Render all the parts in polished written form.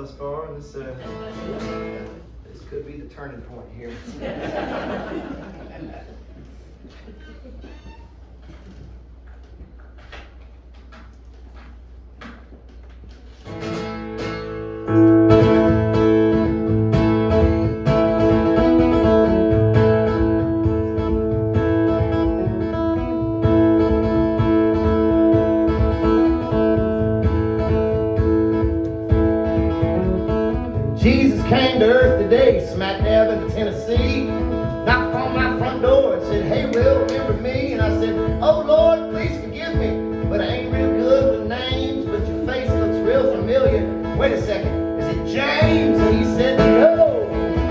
Thus far, and this could be the turning point here. Jesus came to earth today, smack dab in Tennessee, knocked on my front door and said, "Hey, Will, remember me?" And I said, "Oh, Lord, please forgive me, but I ain't real good with names, but your face looks real familiar. Wait a second, is it James?" And he said, "No,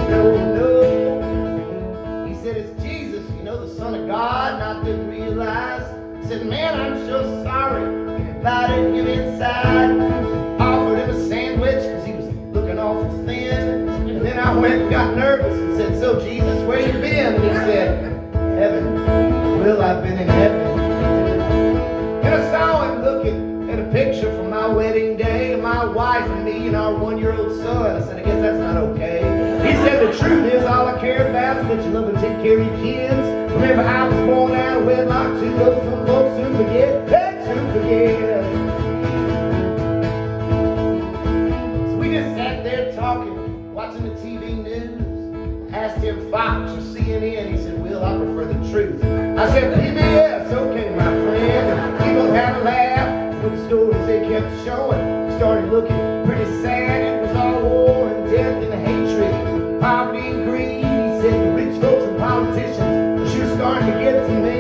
no, no." He said, "It's Jesus, you know, the Son of God." And I didn't realize. I said, "Man, I'm so sorry." He invited him inside, offered him a sandwich because he was looking awful thin. And then I went and got nervous and said, "So, Jesus, where you been?" And he said, "Heaven." Well, I've been in heaven. And I saw him looking at a picture from my wedding day of my wife and me and our 1-year-old son. I said, "I guess that's not okay." He said, "The truth is, all I care about is that you love and take care of your kids. Remember, I was born out of wedlock too, though some folks soon forget. They soon forget." Talking, watching the TV news, asked him Fox or CNN. He said, "Will, I prefer the truth." I said, "PBS, okay, my friend." We both had a laugh with the stories they kept showing. We started looking pretty sad. It was all war and death and hatred, poverty and greed. He said, "The rich folks and politicians are sure starting to get to me.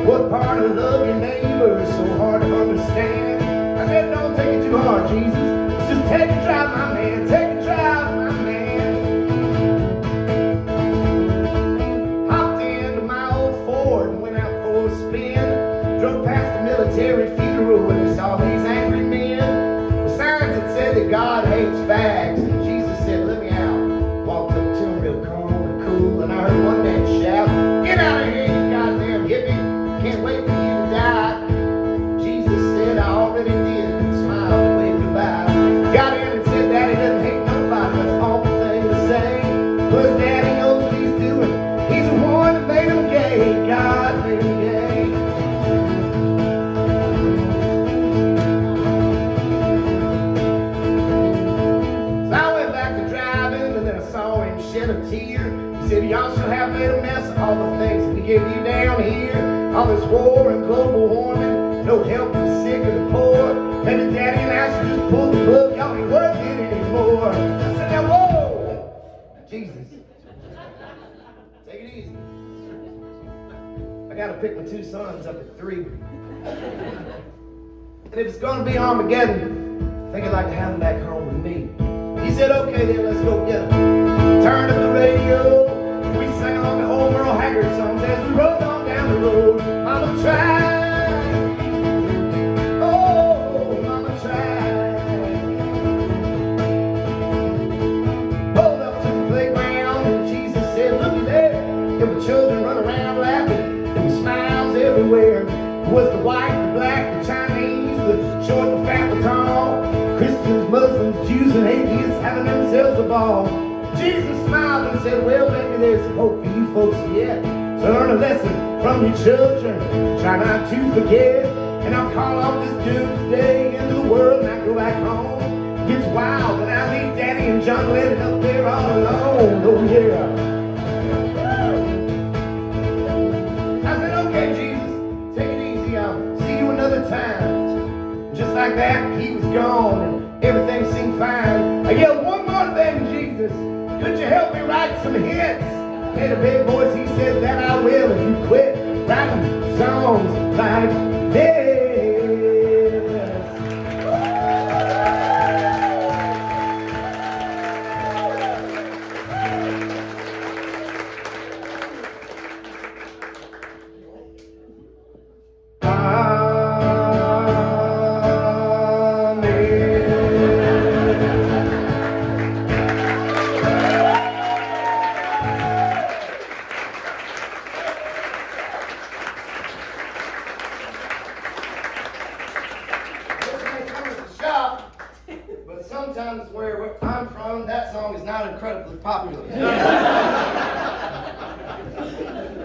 What part of love your neighbor is so hard to understand?" I said, "Don't take it too hard, Jesus. Just take a drive, my man. Take a drive, my man." Hopped into my old Ford and went out for a spin. Drove past the military funeral and I saw these angry men with signs that said that God hates fags. And Jesus said, "Let me out." Walked up to him real calm and cool, and I heard one man shout, "Get out of here, you goddamn hippie. Can't wait for you to die." Jesus said, "I already did," and smiled and waved goodbye. Got in and said, "Daddy doesn't hate nobody." That's an awful thing to say. Plus, Daddy knows what he's doing. He's the one that made him gay. God made him gay. So I went back to driving, and then I saw him shed a tear. He said, "Y'all should have made a mess of all the things that we give you down here. All this war and global warming, no help for the sick or the poor. Maybe Daddy and I should just pull the plug. Y'all ain't worth it anymore." I said, "Now, whoa, Jesus, take it easy. I got to pick my 2 sons up at 3. And if it's going to be Armageddon, I think I'd like to have them back home with me." He said, "Okay, then let's go get them." Turned up the radio. We sang along the old Merle Haggard songs as we rode on down the road. Mama tried. Oh, Mama tried. Pulled up to the playground and Jesus said, "Looky there." There were children running around laughing. There were smiles everywhere. It was the white, the black, the Chinese, the short, the fat, the tall. Christians, Muslims, Jews, and atheists having themselves a ball. Jesus smiled and said, "Well, maybe there's hope for you folks yet. So learn a lesson from your children. Try not to forget. And I'll call off this doomsday into the world and I go back home. It gets wild, but I leave Daddy and John Lennon up there all alone." Oh, yeah. I said, "Okay, Jesus, take it easy. I'll see you another time." Just like that, he was gone and everything seemed fine. I yelled, "One more thing, Jesus. Could you help me write some hits?" In a big voice, he said, "That I will if you quit writing songs like this." I'm from, that song is not incredibly popular.